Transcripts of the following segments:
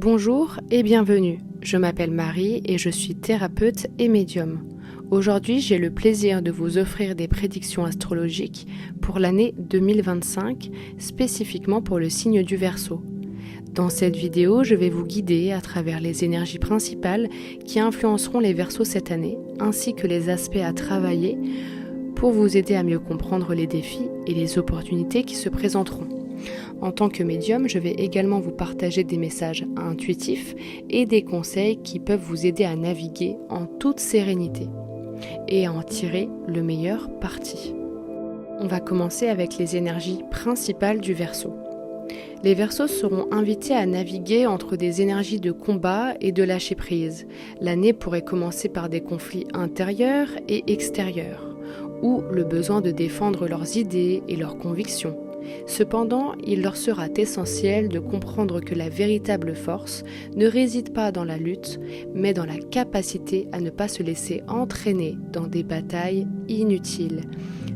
Bonjour et bienvenue, je m'appelle Marie et je suis thérapeute et médium. Aujourd'hui, j'ai le plaisir de vous offrir des prédictions astrologiques pour l'année 2025, spécifiquement pour le signe du Verseau. Dans cette vidéo, je vais vous guider à travers les énergies principales qui influenceront les Verseaux cette année, ainsi que les aspects à travailler pour vous aider à mieux comprendre les défis et les opportunités qui se présenteront. En tant que médium, je vais également vous partager des messages intuitifs et des conseils qui peuvent vous aider à naviguer en toute sérénité et à en tirer le meilleur parti. On va commencer avec les énergies principales du Verseau. Les Verseaux seront invités à naviguer entre des énergies de combat et de lâcher prise. L'année pourrait commencer par des conflits intérieurs et extérieurs, ou le besoin de défendre leurs idées et leurs convictions. Cependant, il leur sera essentiel de comprendre que la véritable force ne réside pas dans la lutte, mais dans la capacité à ne pas se laisser entraîner dans des batailles inutiles.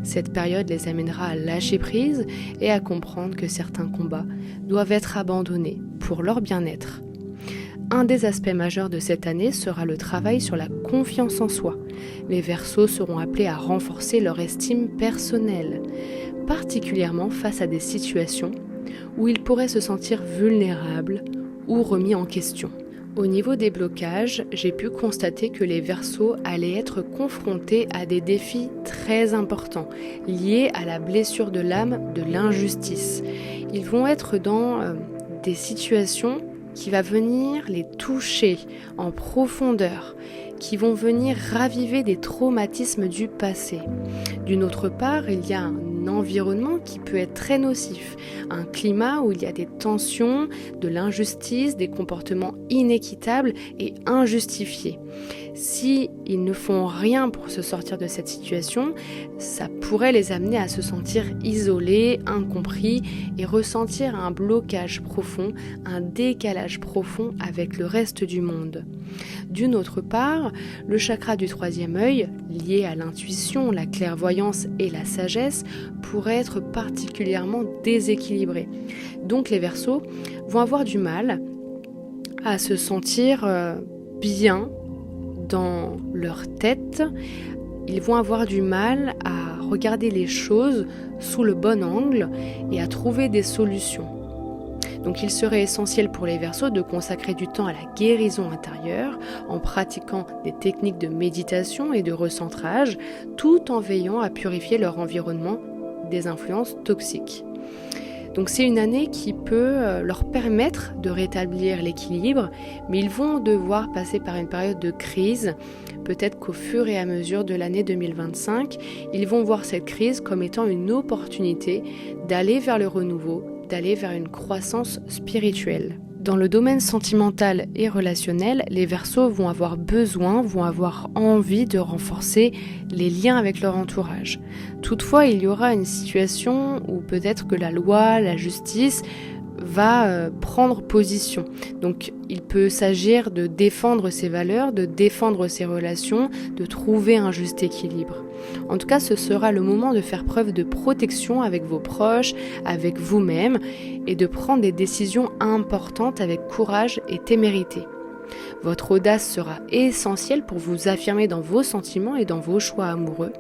Cette période les amènera à lâcher prise et à comprendre que certains combats doivent être abandonnés pour leur bien-être. Un des aspects majeurs de cette année sera le travail sur la confiance en soi. Les Verseaux seront appelés à renforcer leur estime personnelle, particulièrement face à des situations où ils pourraient se sentir vulnérables ou remis en question. Au niveau des blocages, j'ai pu constater que les Verseaux allaient être confrontés à des défis très importants liés à la blessure de l'âme de l'injustice. Ils vont être dans des situations qui va venir les toucher en profondeur, qui vont venir raviver des traumatismes du passé. D'une autre part, il y a un environnement qui peut être très nocif, un climat où il y a des tensions, de l'injustice, des comportements inéquitables et injustifiés. Si ils ne font rien pour se sortir de cette situation, ça pourrait les amener à se sentir isolés, incompris et ressentir un blocage profond, un décalage profond avec le reste du monde. D'une autre part, le chakra du troisième œil, lié à l'intuition, la clairvoyance et la sagesse, pourrait être particulièrement déséquilibré. Donc les Verseaux vont avoir du mal à se sentir bien dans leur tête. Ils vont avoir du mal à regarder les choses sous le bon angle et à trouver des solutions. Donc il serait essentiel pour les Verseaux de consacrer du temps à la guérison intérieure en pratiquant des techniques de méditation et de recentrage, tout en veillant à purifier leur environnement des influences toxiques. Donc c'est une année qui peut leur permettre de rétablir l'équilibre, mais ils vont devoir passer par une période de crise. Peut-être qu'au fur et à mesure de l'année 2025, ils vont voir cette crise comme étant une opportunité d'aller vers le renouveau, d'aller vers une croissance spirituelle. Dans le domaine sentimental et relationnel, les Verseaux vont avoir envie de renforcer les liens avec leur entourage. Toutefois, il y aura une situation où peut-être que la loi, la justice va prendre position. Donc il peut s'agir de défendre ses valeurs, de défendre ses relations, de trouver un juste équilibre. En tout cas, ce sera le moment de faire preuve de protection avec vos proches, avec vous-même, et de prendre des décisions importantes avec courage et témérité. Votre audace sera essentielle pour vous affirmer dans vos sentiments et dans vos choix amoureux.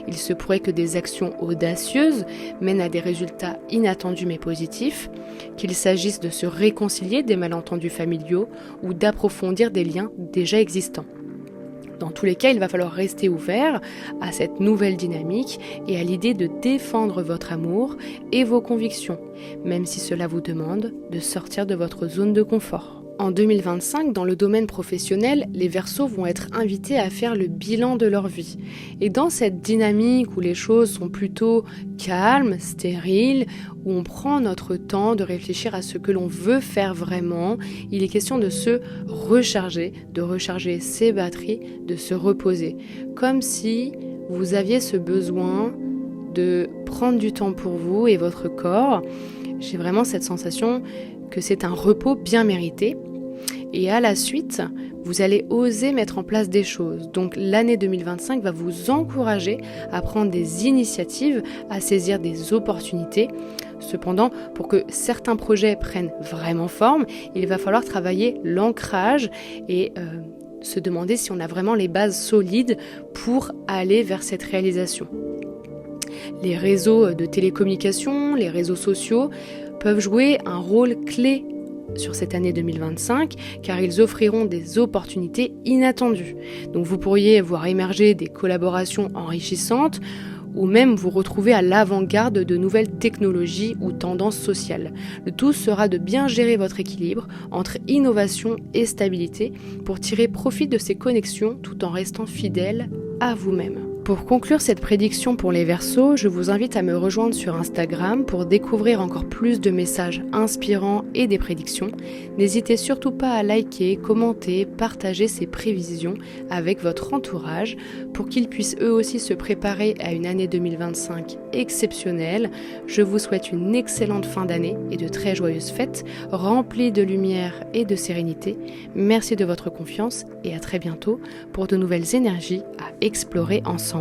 Il se pourrait que des actions audacieuses mènent à des résultats inattendus mais positifs, qu'il s'agisse de se réconcilier des malentendus familiaux ou d'approfondir des liens déjà existants. Dans tous les cas, il va falloir rester ouvert à cette nouvelle dynamique et à l'idée de défendre votre amour et vos convictions, même si cela vous demande de sortir de votre zone de confort. En 2025, dans le domaine professionnel, les Verseaux vont être invités à faire le bilan de leur vie. Et dans cette dynamique où les choses sont plutôt calmes, stériles, où on prend notre temps de réfléchir à ce que l'on veut faire vraiment, il est question de se recharger, de recharger ses batteries, de se reposer. Comme si vous aviez ce besoin de prendre du temps pour vous et votre corps. J'ai vraiment cette sensation que c'est un repos bien mérité. Et à la suite, vous allez oser mettre en place des choses. Donc l'année 2025 va vous encourager à prendre des initiatives, à saisir des opportunités, Cependant, pour que certains projets prennent vraiment forme, il va falloir travailler l'ancrage et se demander si on a vraiment les bases solides pour aller vers cette réalisation. Les réseaux de télécommunications, les réseaux sociaux peuvent jouer un rôle clé sur cette année 2025 car ils offriront des opportunités inattendues. Donc vous pourriez voir émerger des collaborations enrichissantes ou même vous retrouver à l'avant-garde de nouvelles technologies ou tendances sociales. Le tout sera de bien gérer votre équilibre entre innovation et stabilité pour tirer profit de ces connexions tout en restant fidèle à vous-même. Pour conclure cette prédiction pour les Verseaux, je vous invite à me rejoindre sur Instagram pour découvrir encore plus de messages inspirants et des prédictions. N'hésitez surtout pas à liker, commenter, partager ces prévisions avec votre entourage pour qu'ils puissent eux aussi se préparer à une année 2025 exceptionnelle. Je vous souhaite une excellente fin d'année et de très joyeuses fêtes, remplies de lumière et de sérénité. Merci de votre confiance et à très bientôt pour de nouvelles énergies à explorer ensemble.